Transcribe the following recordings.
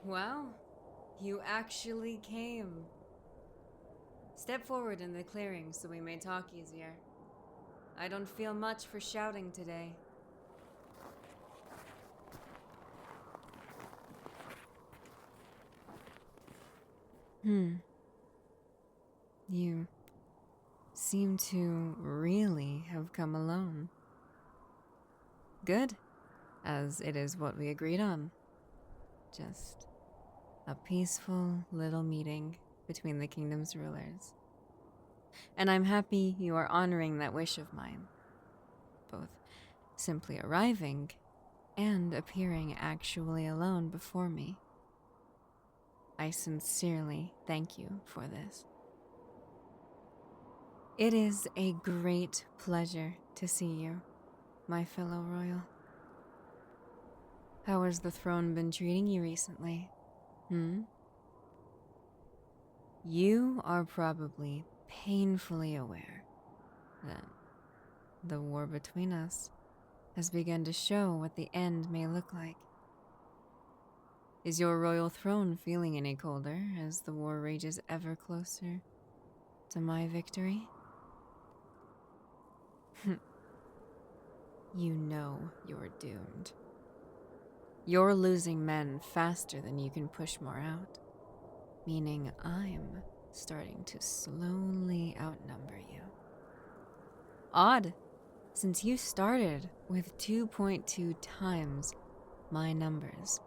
Wow, you actually came. Step forward in the clearing so we may talk easier. I don't feel much for shouting today. You seem to really have come alone. Good, as it is what we agreed on. Just a peaceful little meeting between the kingdom's rulers. And I'm happy you are honoring that wish of mine. Both simply arriving and appearing actually alone before me. I sincerely thank you for this. It is a great pleasure to see you, my fellow royal. How has the throne been treating you recently? You are probably painfully aware that the war between us has begun to show what the end may look like. Is your royal throne feeling any colder as the war rages ever closer to my victory? You know you're doomed. You're losing men faster than you can push more out, meaning I'm starting to slowly outnumber you. Odd, since you started with 2.2 times my numbers.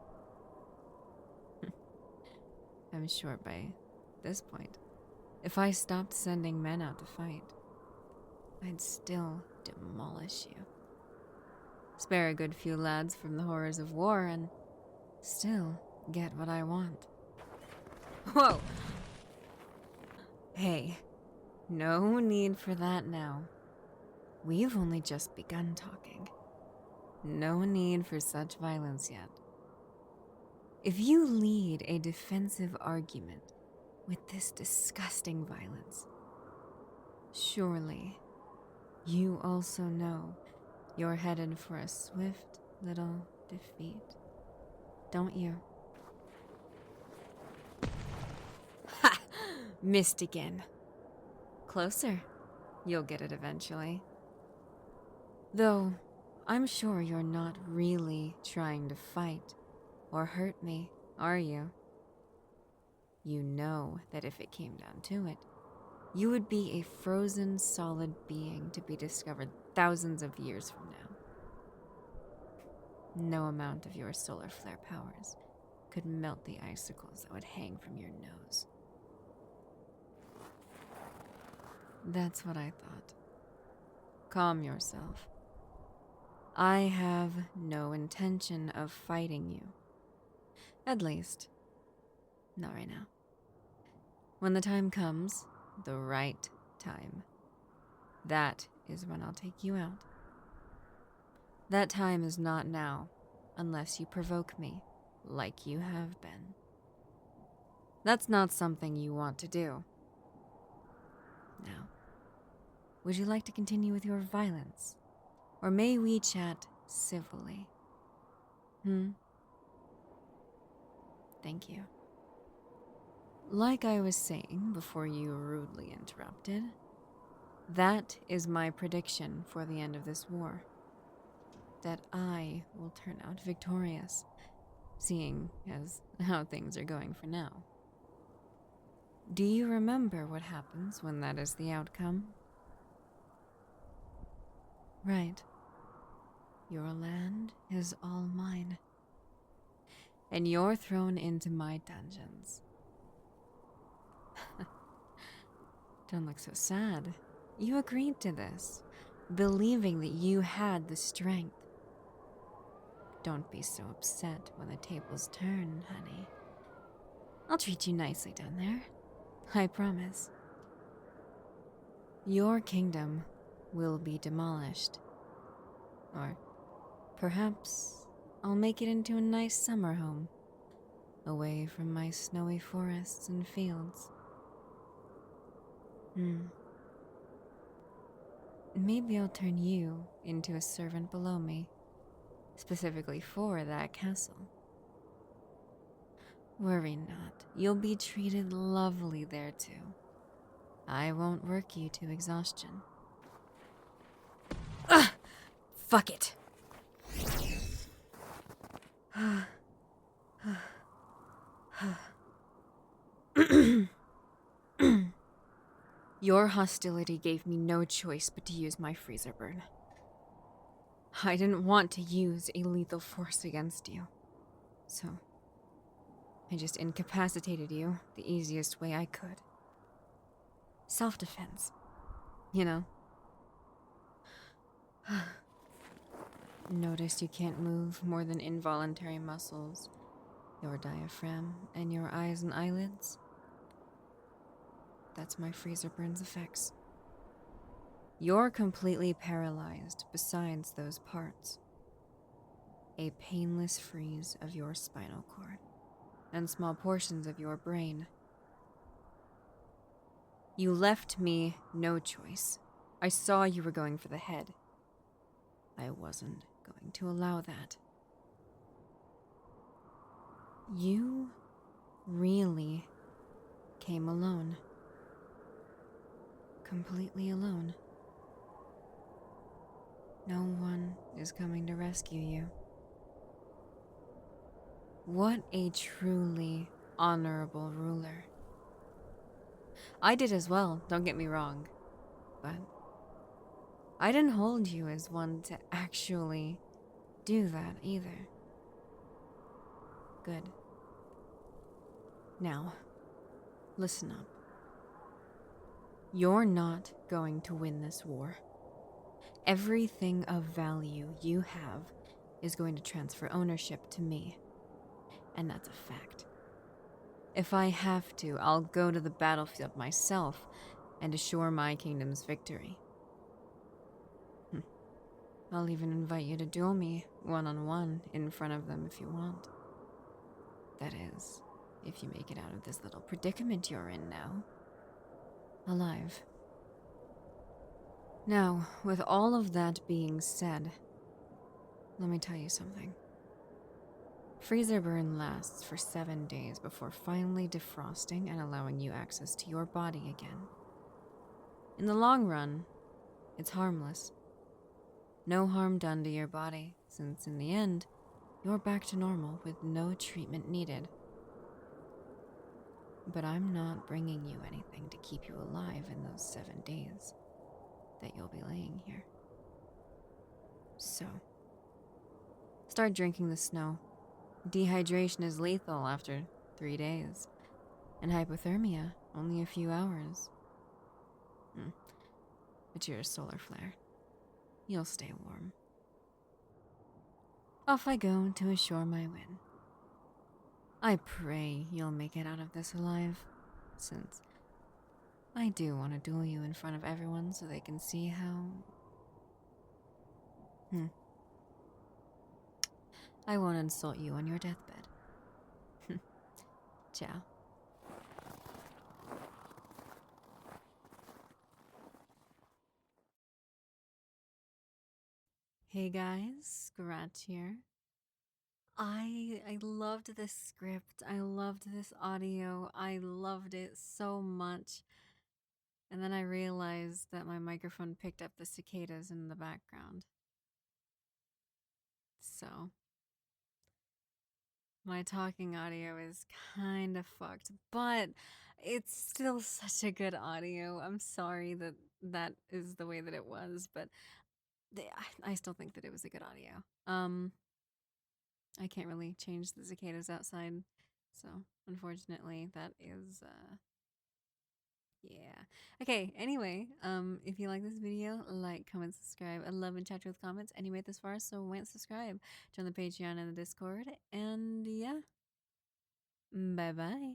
I'm sure by this point, if I stopped sending men out to fight, I'd still demolish you. Spare a good few lads from the horrors of war and still get what I want. Whoa! Hey, no need for that now. We've only just begun talking. No need for such violence yet. If you lead a defensive argument with this disgusting violence, surely you also know you're headed for a swift little defeat, don't you? Ha! Missed again. Closer. You'll get it eventually. Though, I'm sure you're not really trying to fight or hurt me, are you? You know that if it came down to it, you would be a frozen solid being to be discovered thousands of years from now. No amount of your solar flare powers could melt the icicles that would hang from your nose. That's what I thought. Calm yourself. I have no intention of fighting you. At least, not right now. When the time comes, the right time, that is when I'll take you out. That time is not now, unless you provoke me, like you have been. That's not something you want to do. Now, would you like to continue with your violence? Or may we chat civilly? Thank you. Like I was saying before you rudely interrupted, that is my prediction for the end of this war. That I will turn out victorious, seeing as how things are going for now. Do you remember what happens when that is the outcome? Right. Your land is all mine. And you're thrown into my dungeons. Don't look so sad. You agreed to this, believing that you had the strength. Don't be so upset when the tables turn, honey. I'll treat you nicely down there. I promise. Your kingdom will be demolished. Or perhaps I'll make it into a nice summer home, away from my snowy forests and fields. Maybe I'll turn you into a servant below me, specifically for that castle. Worry not. You'll be treated lovely there too. I won't work you to exhaustion. Ugh! Fuck it. Your hostility gave me no choice but to use my freezer burn. I didn't want to use a lethal force against you, so I just incapacitated you the easiest way I could. Self-defense, you know. Notice you can't move more than involuntary muscles, your diaphragm, and your eyes and eyelids? That's my freezer burn's effects. You're completely paralyzed besides those parts. A painless freeze of your spinal cord and small portions of your brain. You left me no choice. I saw you were going for the head. I wasn't going to allow that. You really came alone. Completely alone. No one is coming to rescue you. What a truly honorable ruler. I did as well, don't get me wrong, but I didn't hold you as one to actually do that either. Good. Now, listen up. You're not going to win this war. Everything of value you have is going to transfer ownership to me. And that's a fact. If I have to, I'll go to the battlefield myself and assure my kingdom's victory. I'll even invite you to duel me one-on-one in front of them if you want. That is, if you make it out of this little predicament you're in now. Alive. Now, with all of that being said, let me tell you something. Freezer burn lasts for 7 days before finally defrosting and allowing you access to your body again. In the long run, it's harmless. No harm done to your body, since in the end, you're back to normal with no treatment needed. But I'm not bringing you anything to keep you alive in those 7 days that you'll be laying here. So, start drinking the snow. Dehydration is lethal after 3 days, and hypothermia only a few hours. But you're a solar flare. You'll stay warm. Off I go to assure my win. I pray you'll make it out of this alive, since I do want to duel you in front of everyone so they can see how... I won't insult you on your deathbed. Ciao. Hey guys, Scratch here. I loved this script. I loved this audio. I loved it so much. And then I realized that my microphone picked up the cicadas in the background. So, my talking audio is kind of fucked, but it's still such a good audio. I'm sorry that that is the way that it was, but I still think that it was a good audio. I can't really change the cicadas outside, so unfortunately that is yeah. Okay, anyway, if you like this video, like, comment, subscribe. I love and chat with comments. And you made this far, so why not subscribe? Join the Patreon and the Discord. And yeah. Bye bye.